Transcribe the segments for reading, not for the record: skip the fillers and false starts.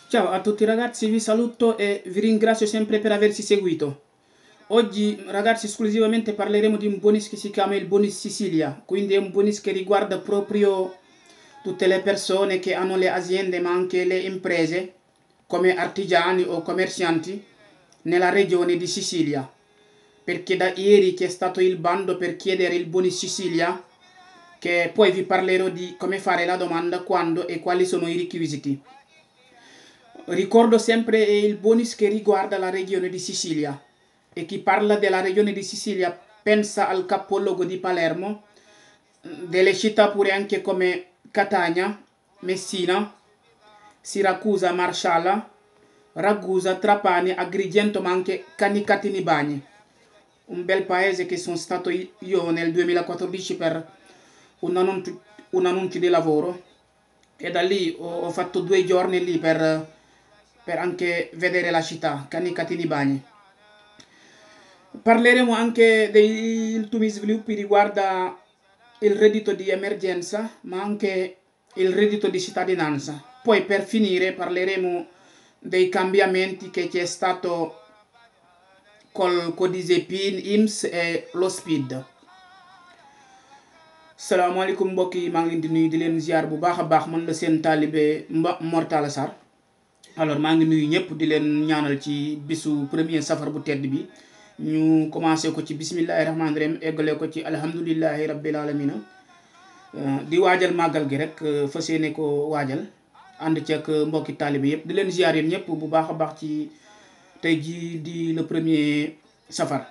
Ciao a tutti ragazzi, vi saluto e vi ringrazio sempre per averci seguito. Oggi ragazzi esclusivamente parleremo di un bonus che si chiama il bonus Sicilia, quindi è un bonus che riguarda proprio tutte le persone che hanno le aziende ma anche le imprese come artigiani o commercianti nella regione di Sicilia, perché da ieri che è stato il bando per chiedere il bonus Sicilia, che poi vi parlerò di come fare la domanda, quando e quali sono i requisiti. Ricordo sempre il bonus che riguarda la regione di Sicilia, e chi parla della regione di Sicilia pensa al capoluogo di Palermo, delle città pure anche come Catania, Messina, Siracusa, Marsala, Ragusa, Trapani, Agrigento ma anche Canicattini Bagni. Un bel paese che sono stato io nel 2014 per un annuncio di lavoro, e da lì ho fatto 2 giorni lì per anche vedere la città, Canicattini Bagni. Parleremo anche degli ultimi sviluppi riguardo il reddito di emergenza, ma anche il reddito di cittadinanza. Poi per finire parleremo dei cambiamenti che c'è stato col codice PIN, IMSS e lo SPID. salaamaaleykum mbokk yi, maa ngi leen di nuyu di leen ziar bu baax a baax. Man la seen taalibe Mor Talla Sarr. alors maa ngi nuyu ñëpp di leen ñaanal ci bisu premier safar bu tedd bi. ñu commencé ko ci bismillahi rahmaani rahim eggale ko ci alhamdulillahi rabbil alamina. di waajal màggal gi rek fas yéene ko waajal ànd ci ak mbokki taalibe yëpp di leen ziar yéen ñëpp bu baax a baax ci tey jii di le premier safar.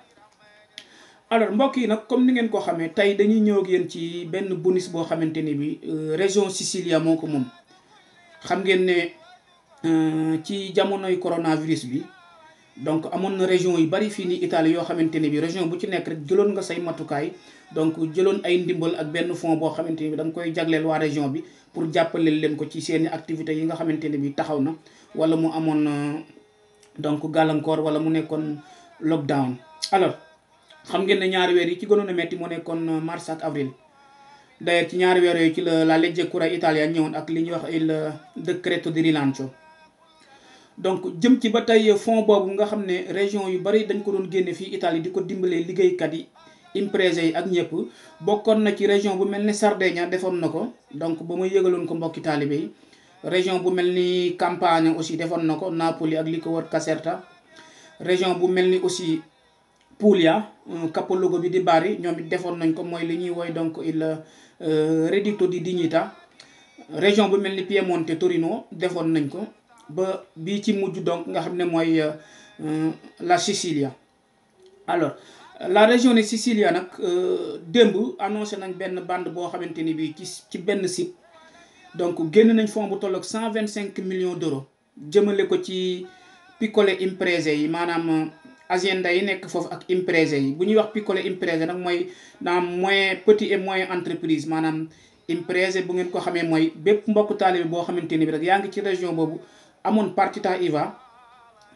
alors mbokk yi nag comme ni ngeen ko xamee tey dañuy ñëw ak yéen ci benn bonus boo xamante ni bi région Sicilia moo ko moom. xam ngeen ne ci jamonoy coronavirus bi donc amoon na région yu bari fii ni Italie yoo xamante ne bi région bu ci nekk rek jëloon nga say matukaay, donc jëloon ay ndimbal ak benn fonds boo xamante ne bi da nga koy jagleel waa région bi pour jàppaleel leen ko ci seeni activités yi nga xamante ne bi taxaw na wala mu amoon donc gàllankoor wala mu nekkoon lockdown. alors xam ngeen ne ñaari weer yi ci gënoon a metti moo nekkoon mars ak avril. d'ailleurs ci ñaari weer yooyu ci la legge Cura Italia ñëwoon ak li ñuy wax il decreto di rilancio. donc jëm ci ba tey fonds boobu nga xam ne région yu bari dañ ko doon génne fii Italie di ko dimbalee liggéeykat yi, imprese yi ak ñëpp. bokkoon na ci région bu mel ni Sardaigne defoon na ko, donc ba muy yëgaloon ko mbokki taalibe yi. région bu mel ni Campania aussi defoon na ko, Napoli ak li ko wër Caserta. région bu mel ni aussi Puglia, capoluogo bi di Bari, ñoom it defoon nañ ko, mooy li ñuy woy donc il reddito di dignità. région bu mel ni Piemonte, Torino defoon nañ ko, ba bii ci mujj donc nga xam ne mooy la Sicilia. alors la région de Sicilia nag démb annoncé nañ benn bande boo xamante ni bii ci benn site, donc génn nañ fonds bu tolloog 125 millions d'euros jëmale ko ci piccole imprese yi, maanaam azienda yi nekk foofu ak imprese yi. bu ñuy wax piccole imprese nag mooy moyen petit et moyen entreprise, maanaam imprese bu ngeen ko xamee mooy bépp mbokk taalibe boo xamante ni bi rek yaa ngi ci région boobu amoon partita IVA,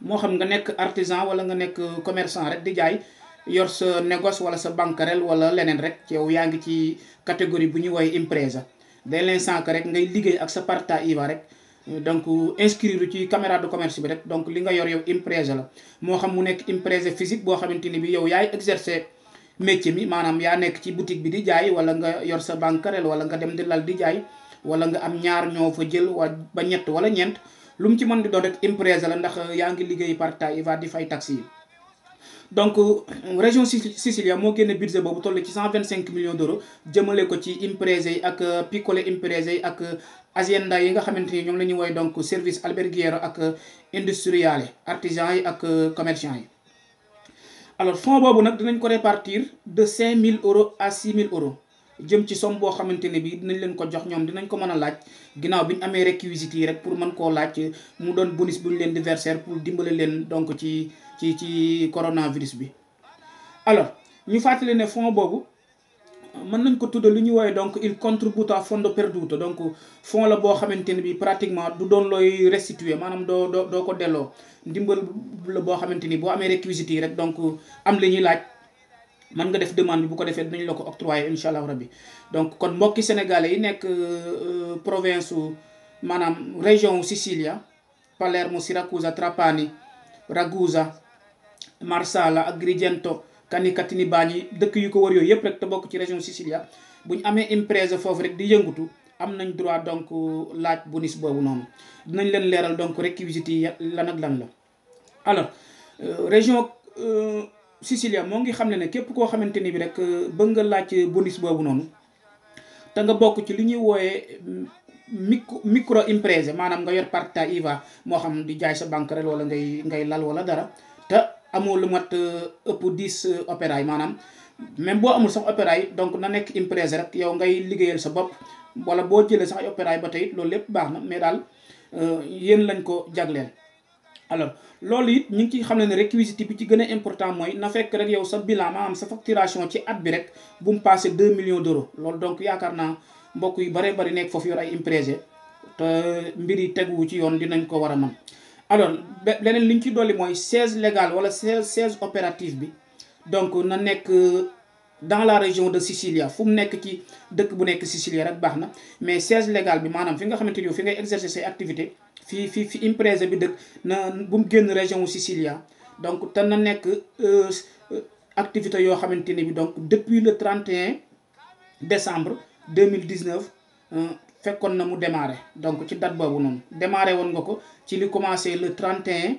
moo xam nga nekk artisan wala nga nekk commerçant rek di jaay, yor sa négoce wala sa bancarel wala leneen rek, yow yaa ngi ci catégorie bu ñuy woowee impresa. dès l'instant que rek ngay liggéey ak sa partita IVA rek, donc inscrire ci caméra de commerce bi rek, donc li nga yor yow impresa la. moo xam mu nekk impresa physique boo xamante ni bi yow yaay exercer métier mi, maanaam yaa nekk ci boutique bi di jaay, wala nga yor sa bancarel wala nga dem di lal di jaay, wala nga am ñaar ñoo fa jël ba ñett wala ñeent. lu mu ci mën di doon rek impresa la, ndax yaa ngi liggéey partita IVA di fay taxes yi. donc région Sicilia moo génne budget boobu toll ci 125 millions d'euros jëmale ko ci imprese yi ak piccole imprese yi ak azienda yi nga xamante ni ñoom la ñuy woy donc service alberghiero ak industriale, artisan yi ak commerçant yi. alors fonds boobu nag dinañ ko répartir de 5 000 euros à 6 000 euros jëm ci somme boo xamante ne bi dinañ leen ko jox, ñoom dinañ ko mën a laaj ginnaaw bi ñu amee réquisites yi rek pour mën koo laaj mu doon bonus bu ñu leen di verser pour dimbale leen donc ci coronavirus bi. alors ñu fàttali ne fonds boobu mën nañ ko tudde lu ñuy woowee donc il contributo a fondo perduto, donc fonds la boo xamante ne bi pratiquement du doon looy restituer, maanaam doo ko delloo. ndimbal la boo xamante ni boo amee réquisites yi rek donc am li ñuy laaj, mën nga def demande bi, bu ko defee dinañ la ko octroyer incha allah rabbi. donc kon mbokki sénégalais yi nekk province maanaam région Sicilia, Palermo, Siracusa, Trapani, Ragusa, Marsala, Agrigento, Canicattini, Bagni dëkk yu ko wër yooyu yëpp rek te bokk ci région Sicilia bu ñu amee impresa foofu rek di yëngutu am nañ droit donc laaj bonus boobu noonu. dinañ leen leeral donc réquisites yi lan ak lan la. alors région Sicilia moo ngi xam ne képp koo xamante ni bi rek bëgg nga laaj bonus boobu noonu te nga bokk ci li ñuy wooyee micro imprese, maanaam nga yor partita IVA moo xam di jaay sa banquerel wala ngay lal wala dara te amoo lu mat ëpp 10 opéra yi maanaam même boo amul sax opéra yi donc na nekk imprese rek yow ngay liggéeyal sa bopp wala boo jëlee sax ay opéra yi ba tey loolu lépp baax na mais daal yéen lañ ko jagleel. alors loolu it ñu ngi ciy xam ne réquisites bi ci gën a important mooy na fekk rek yow sa bilan maanaam sa facturation ci at bi rek bu mu passé 2 millions d'euros. loolu donc yaakaar naa mbokk yu bare bari nekk foofu yor ay imprese te mbir yi teguwu ci yoon dinañ ko war a mën. alors leneen li ñu ci dolli mooy siège légal wala siège opératif bi donc na nekk dans la région de Sicilia fu mu nekk ci dëkk bu nekk Sicilia rek baax na mais siège légal bi maanaam fi nga xamante ni yow fi ngay exercer say activité fi imprese bi dëkk na bu mu génn région Sicilia donc te na nekk activité yoo xamante ni bi donc depuis le 31 décembre 2019 fekkoon na mu démarré donc ci date boobu noonu démarré woon nga ko ci li commencé le 31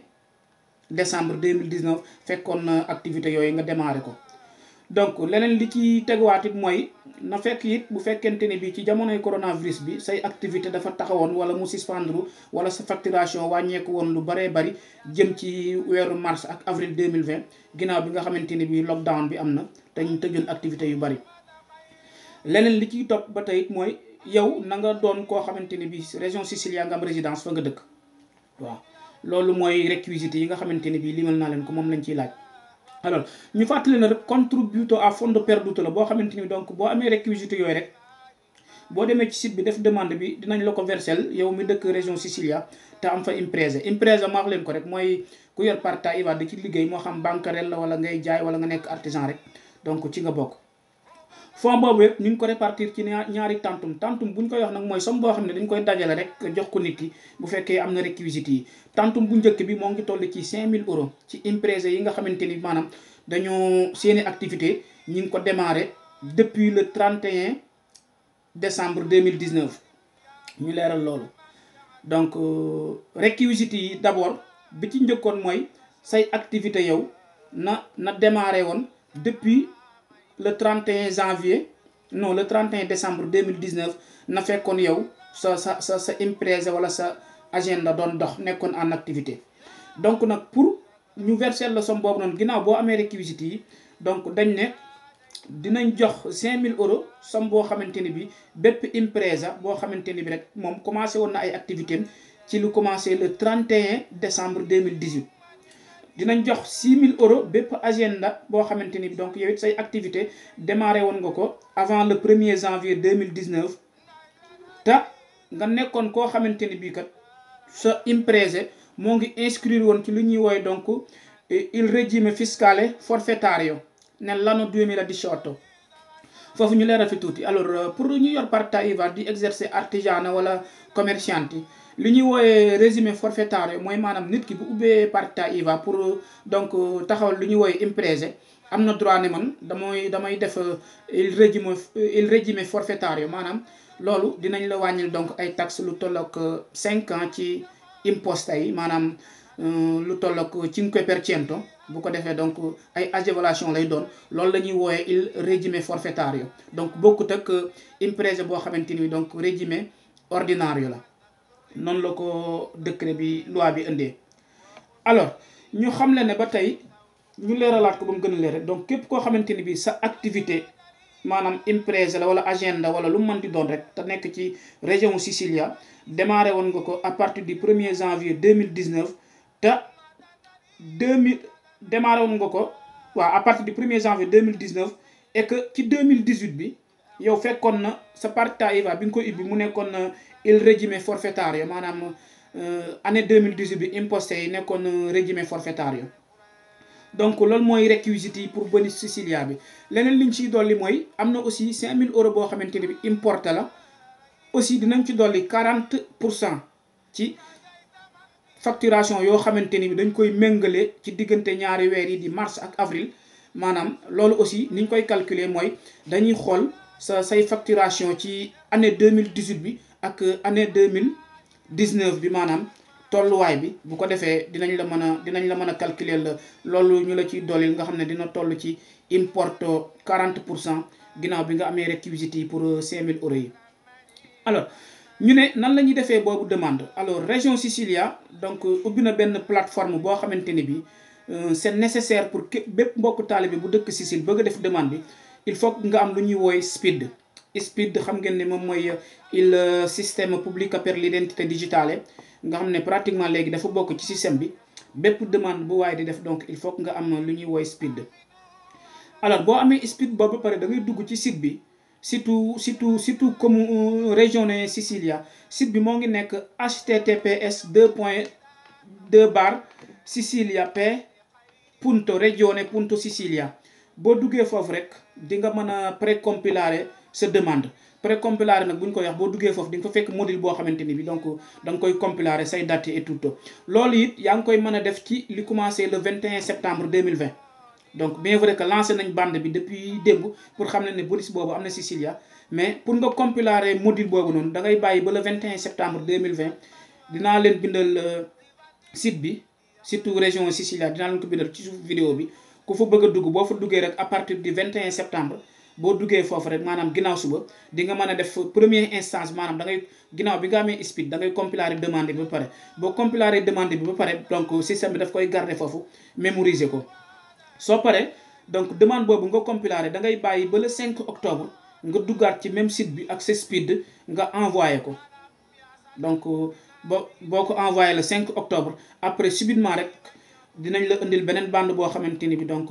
décembre 2019 fekkoon na activité yooyu nga démarré ko. donc leneen li ci teguwaat it mooy na fekk it bu fekkente ni bi ci jamonoy coronavirus bi say activité dafa taxawoon wala mu suspendre wala sa facturation wàññeeku woon lu baree bari jëm ci weeru mars ak avril 2020 ginnaaw bi nga xamante ni bi lockdown bi am na te ñu tëjoon activité yu bari. leneen li ciy topp ba tey it mooy yow na nga doon koo xamante ni bi région Sicilia nga am résidence fa nga dëkk waaw loolu mooy réquisites yi nga xamante ni bi limal naa leen ko moom lañ ciy laaj. alors ñu fàttali na rek contributo a fondo perduto la boo xamante ni donc boo amee réquisites yooyu rek boo demee ci site bi def demande bi dinañ la ko versel yow mi dëkk région Sicilia te am fa imprese ma wax leen ko rek mooy ku yor partita IVA da ci liggéey moo xam banquerel la wala ngay jaay wala nga nekk artisan rek donc ci nga bokk. fond boobu yëpp ñu ngi ko répartir ci ñaari tantum bu ñu koy wax nag mooy somme boo xam ne dañ koy dajale rek jox ko nit ki bu fekkee am na réquisites yi. tantum bu njëkk bi moo ngi toll ci 5000 euros ci imprese yi nga xamante ni maanaam dañoo seeni activité ñi ngi ko démarré depuis le 31 décembre 2019 ñu leeral loolu. donc réquisites yi d'abord bi ci njëkkoon mooy say activité yow na démarré woon depuis le 31 janvier non le 31 décembre 2019 na fekkoon yow sa imprese wala sa agenda doon dox nekkoon en activité. donc nag pour ñu verser la somme boobu noonu ginnaaw boo amee réquisites yi donc dañ ne dinañ jox 5000 euros somme boo xamante ni bi bépp impresa boo xamante ni bi rek moom commencé woon na ay activités ci lu commencé le 31 décembre 2018. dinañ jox 6000 euros bépp agenda boo xamante ni bi donc yow it say activité démarré woon nga ko avant le 1er janvier 2019 te nga nekkoon koo xamante ni bii kat sa imprese moo ngi inscrire woon ci lu ñuy woowe donc il regime fiscale forfettario nell'anno 2018 foofu ñu leeral fi tuuti. alors pour ñu yor partita IVA di exercer artigiana wala commercianti li ñuy wooyee régime forfaitario mooy maanaam nit ki bu ubbee partita IVA pour donc taxawal lu ñuy wooyee imprese am na droit ne man damay def il régime forfaitario maanaam loolu dinañ la wàññil donc ay taxes lu tollook 5 ans ci imposta yi maanaam lu tollook 5%. bu ko defee donc ay agevolation lay doon loolu la ñuy wooyee il régime forfaitario donc bokkut ak imprese boo xamante ni donc régime ordinario la noonu la ko décret bi loi bi indee. alors ñu xam le ne ba tey ñu leeralaat ko ba mu gën a leer rek donc képp koo xamante ni bi sa activité maanaam imprese la wala agenda wala lu mu mën di doon rek te nekk ci région Sicilia démarré woon nga ko à partir du 1er janvier 2019 te démarré woon nga ko waaw à partir du 1er janvier 2019 et que ci 2018 bi yow fekkoon na sa partita IVA bi nga koy ubbi mu nekkoon na il régime forfaitario maanaam année 2018 bi imposté yi nekkoon régime forfaitario. donc loolu mooy réquisites yi pour bonus Sicilia bi. leneen liñ ciy dolli mooy am na aussi 5000 euros boo xamante ni bi importé la aussi dinañ ci dolli 40% ci facturation yoo xamante ni bi dañ koy méngale ci diggante ñaari weer yi di mars ak avril. maanaam loolu aussi ni ñu koy calculer mooy dañuy xool say facturation ci année 2018 bi ak année 2019 bi maanaam tolluwaay bi bu ko defee dinañ la mën a calculer la loolu ñu la ciy dollil nga xam ne dina toll ci importo 40% ginnaaw bi nga amee réquisites yi pour 5000 euros yi. alors ñu ne nan la ñuy defee boobu demande alors région Sicilia donc ubbi na benn plateforme boo xamante ni bi c'est nécessaire pour bépp mbokku taalibe bu dëkk Sicile bëgg a def demande bi il faut nga am lu ñuy wooy SPID. SPID xam ngeen ne moom mooy il système pubblico per l'identità digitale nga xam ne pratiquement léegi dafa bokk ci système bi bépp demande bu waaye di def donc il faut nga am lu ñuy wooy SPID. alors boo amee SPID boobu ba pare da ngay dugg ci site bi surtout comme région ne Sicilia site bi moo ngi nekk https://Sicilia.regione.Sicilia boo duggee foofu rek di nga mën a précompiler sa demande. précompiler nag bu ñu koy wax boo duggee foofu di nga fa fekk module boo xamante ni bi donc da nga koy compiler say date et tout loolu it yaa ngi koy mën a def ci li commencé le 21 septembre 2020. donc bien vrai que lancé nañ bande bi depuis démb pour xam ne bonus boobu am na Sicilia mais pour nga compiler module boobu noonu da ngay bàyyi ba le 21 septembre 2020 dinaa leen bindal site bi surtout région Sicilia dinaa leen ko bindal ci suuf vidéo bi ku fa bëgg a dugg boo fa duggee rek à partir du 21 septembre boo duggee foofu rek maanaam ginnaaw suba di nga mën a def première instance maanaam da ngay ginnaaw bi nga amee SPID da ngay compiler demande bi ba pare boo compiler demande bi ba pare donc système bi daf koy garder foofu mémoriser ko. soo paree donc demande boobu nga compiler da ngay bàyyi ba le 5 octobre nga duggaat ci même site bi ak sa SPID nga envoyé ko donc boo ko envoyé le 5 octobre après subitement rek dinañ la indil beneen bande boo xamante ni bi donc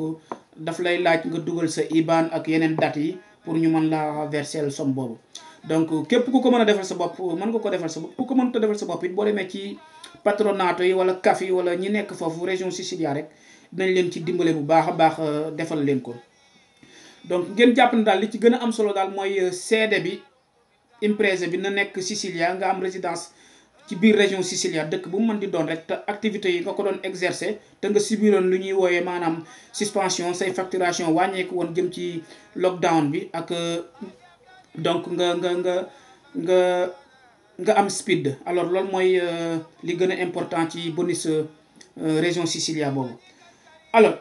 daf lay laaj nga dugal sa IBAN ak yeneen dates yi pour ñu mën la verser somme boobu. donc képp ku ko mën a defal sa bopp mën nga ko defal sa bopp ku ko mënut a defal sa bopp it boo demee ci patronato yi wala CAF yi wala ñi nekk foofu région Sicilia rek dinañ leen ci dimbale bu baax a baax defal leen ko. donc ngeen jàpp ne daal li ci gën a am solo daal mooy seede bi imprese bi na nekk Sicilia nga am résidence ci biir région Sicilia dëkk bu mu mën di doon rek te activités yi nga ko doon exercer te nga subiroon lu ñuy wooyee maanaam suspension say facturation wàññeeku woon jëm ci lockdown bi ak donc nga am SPID. alors loolu mooy li gën a important ci bonus région Sicilia boobu. alors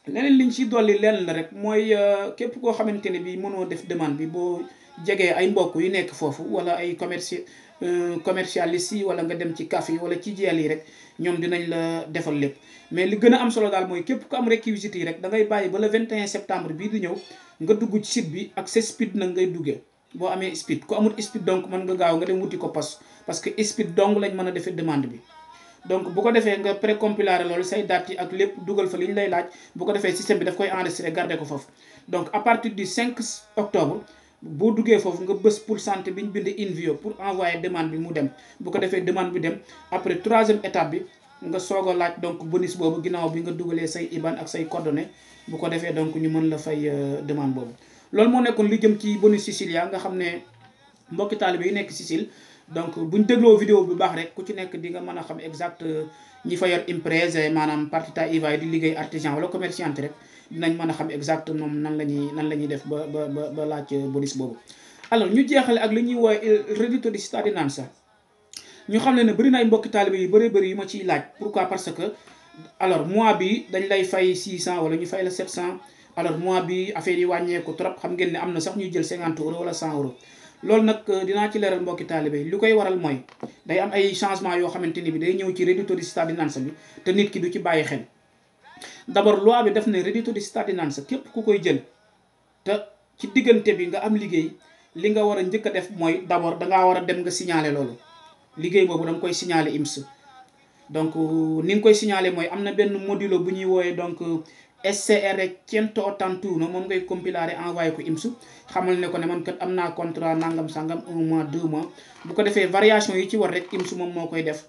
leneen liñ ci dolli lenn la rek mooy képp koo xamante ne bi mënoo def demande bi boo jegee ay mbokk yu nekk foofu wala ay commercialistes yi wala nga dem ci CAF yi wala ci jeel yi rek ñoom dinañ la defal lépp. mais li gën a am solo daal mooy képp ku am réquisites yi rek da ngay bàyyi ba le 21 septembre bii di ñëw nga dugg ci site bi ak sa SPID nag ngay duggee boo amee SPID ku amul SPID donc mën nga gaaw nga dem wuti ko parce que SPID dong lañ mën a defee demande bi. donc bu ko defee nga précompiler loolu say dates yi ak lépp dugal fa li ñu lay laaj bu ko defee système bi daf koy enregistrer garder ko foofu. donc à partir du 5 octobre boo duggee foofu nga bës pourcentage bi ñu bind invio pour envoyer demande bi mu dem bu ko defee demande bi dem après 3e étape bi nga soog a laaj donc bonus boobu ginnaaw bi nga dugalee say IBAN ak say coordonnées bu ko defee donc ñu mën la fay demande boobu. loolu moo nekkoon li jëm ci bonus Sicilia nga xam ne mbokki taalibe yi nekk Sicile. donc buñ dégloo vidéo bu baax rek ku ci nekk di nga mën a xam exact ñi fa yor imprese maanaam partita IVA di liggéey artisan wala commerçante rek dinañ mën a xam exact moom nan la ñuy def ba laaj bonus boobu. alors ñu jeexale ak li ñuy woowe il reddito di cittadinanza ñu xam ne bëri na ay mbokki taalibe yu bëri yu ma ciy laaj. pourquoi parce que alors mois bi dañ lay fay 600 wala ñu fay la 700 alors mois bi affaire yi wàññeeku trop xam ngeen ne am na sax ñuy jël 50 euros wala 100 euros. loolu nag dinaa ci leeral mbokki taalibe li koy waral mooy day am ay changement yoo xamante ni bi day ñëw ci reddito di cittadinanza bi te nit ki du ci bàyyi xel. d'abord loi bi def ne reddito di cittadinanza képp ku koy jël te ci diggante bi nga am liggéey li nga war a njëkk a def mooy d'abord dangaa war a dem nga signaler loolu liggéey boobu da nga koy signaler INPS. donc ni nga koy signaler mooy am na benn modulo bu ñuy wooyee donc SCR 181 moom ngay compiler envoyé ko INPS xamal ne ko ne man kat am naa contrat nangam sangam 1 mois 2 mois bu ko defee variation yi ci war rek INPS moom moo koy def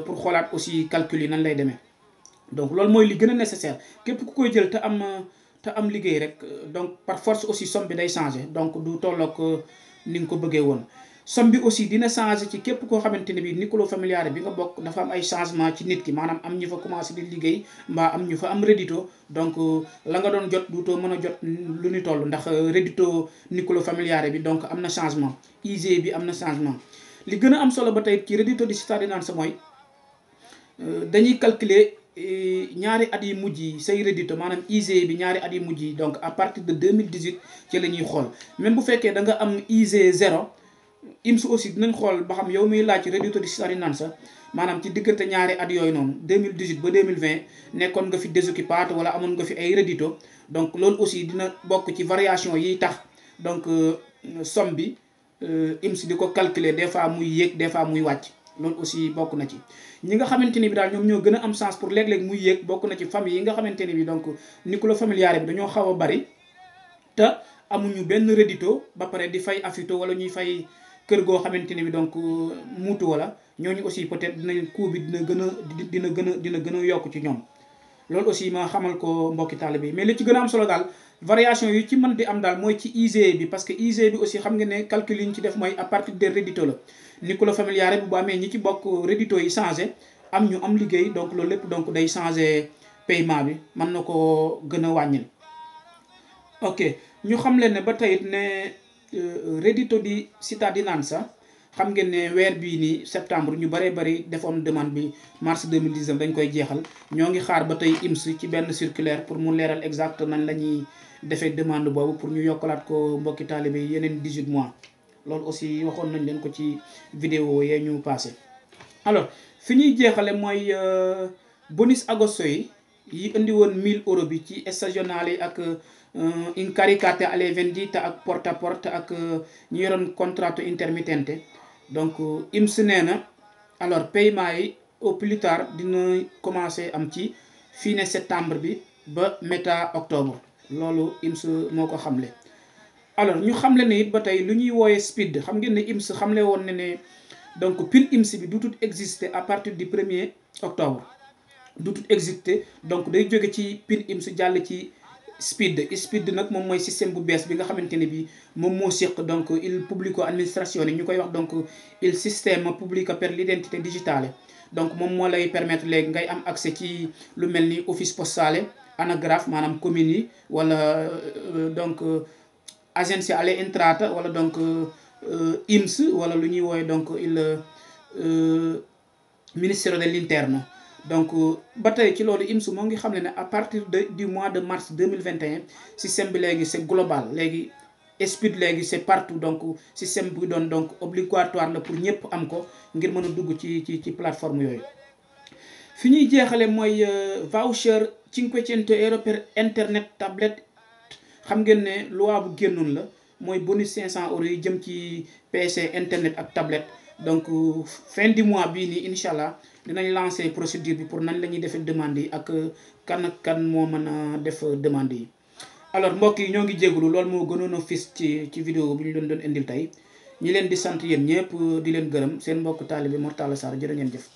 pour xoolaat aussi calcul yi nan lay demee. donc loolu mooy li gën a nécessaire képp ku koy jël te am liggéey rek donc par force aussi somme bi day changer donc du tolloog ni nga ko bëggee woon. somme bi aussi dina changer ci képp koo xamante ne bi nucléo familiare bi nga bokk dafa am ay changement ci nit ki maanaam am ñu fa commencé di liggéey mbaa am ñu fa am rédito donc la nga doon jot duutoo mën a jot lu ñu toll ndax rédito nucléo familiare bi donc am na changement IGE bi am na changement. li gën a am solo ba tey ci rédito di cittadinanza mooy dañuy calculer ñaari at yi mujj yi say rédito maanaam IGE bi ñaari at yi mujj yi donc à partir de 2018 ci la ñuy xool même bu fekkee da nga am IGE 0 IMS aussi dinañ xool ba xam yow miy laaj rédito di cittadinanza maanaam ci diggante ñaari at yooyu noonu 2018 ba 2020 nekkoon nga fi désoccupato wala amoon nga fi ay rédito donc loolu aussi dina bokk ci variation yiy tax donc somme bi IMS di ko calculer des fois muy yéeg des fois muy wàcc loolu aussi bokk na ci. ñi nga xamante ni bi daal ñoom ñoo gën a am chance pour léeg-léeg muy yéeg bokk na ci famille yi nga xamante ni bi donc nucléo familiare bi dañoo xaw a bari te amuñu benn rédito ba pare di fay affitto wala ñuy fay kër goo xamante ni bi donc muutu wala ñooñu aussi peut-être dinañ coût bi dina gën a yokk ci ñoom. loolu aussi ma xamal ko mbokki taalibe bi mais li ci gën a am solo daal variation yu ci mën di am daal mooy ci IGE bi parce que IGE bi aussi xam nga ne calcul yi ñu ci def mooy à partir des rédito la nucléo familiare bu amee ñi ci bokk rédito yi changé am ñu am liggéey donc loolu lépp donc day changé paiement bi mën na ko gën a wàññil. ok ñu xam leen ne ba tey ne reddito di cittadinanza xam ngeen ne weer bii nii septembre ñu bëree bëri defoon demande bi mars 2019 dañ koy jeexal ñoo ngi xaar ba tey IMS ci benn circulaire pour mu leeral exact nañ la ñuy defee demande boobu pour ñu yokkalaat ko mbokki taalibe yi yeneen 18 mois loolu aussi waxoon nañ leen ko ci vidéo yee ñu passé. alors fi ñuy jeexale mooy bonus agosto yi indi woon 1000 euros bi ci stagionale yi ak incaricate alle vendite ak porte à porte ak ñu yoroon contratto intermittente donc IMS nee na alors paiement yi au plus tard dina commencé am ci fine septembre bi ba méta octobre loolu IMS moo ko xamle. alors ñu xamle ne it ba tey lu ñuy wooyee SPID xam ngeen ne IMS xamle woon ne donc pile IMS bi duutut exister à partir du 1er octobre duutut exister donc day jóge ci pile IMS jàll ci SPID nag moom mooy système bu bees bi nga xamante ne bi moom moo séq donc il pubblico amministrazione ñu koy wax donc il sistema pubblico per l'identità digitale donc moom moo lay permettre léegi ngay am accès ci lu mel ni office postale anagrafe maanaam commune yi wala donc agenzia alle entrate wala donc IMS wala lu ñuy woowe donc il ministero dell'interno donc ba tey ci loolu IMS moo ngi xam ne à partir du mois de mars 2021 système bi léegi c'est global léegi SPID léegi c'est partout donc système bi doon donc obligatoire la pour ñëpp am ko ngir mën a dugg ci plateforme yooyu. fi ñuy jeexale mooy voucher 500 euro per internet tablette xam ngeen ne loi bu génnoon la mooy bonus 500 euros yi jëm ci PC internet ak tablette donc fin du mois bii nii incha allah dinañ lancer procédure bi pour nañ la ñuy defee demande yi ak kan moo mën a def demande yi. alors mbokk yi ñoo ngi jégalu loolu moo gënoon a fis ci vidéo bi ñu doon indil tey ñi leen di sant yéen ñëpp di leen gërëm seen mbokk taalibe Mor Talla Sarr jërë ngeen jëf.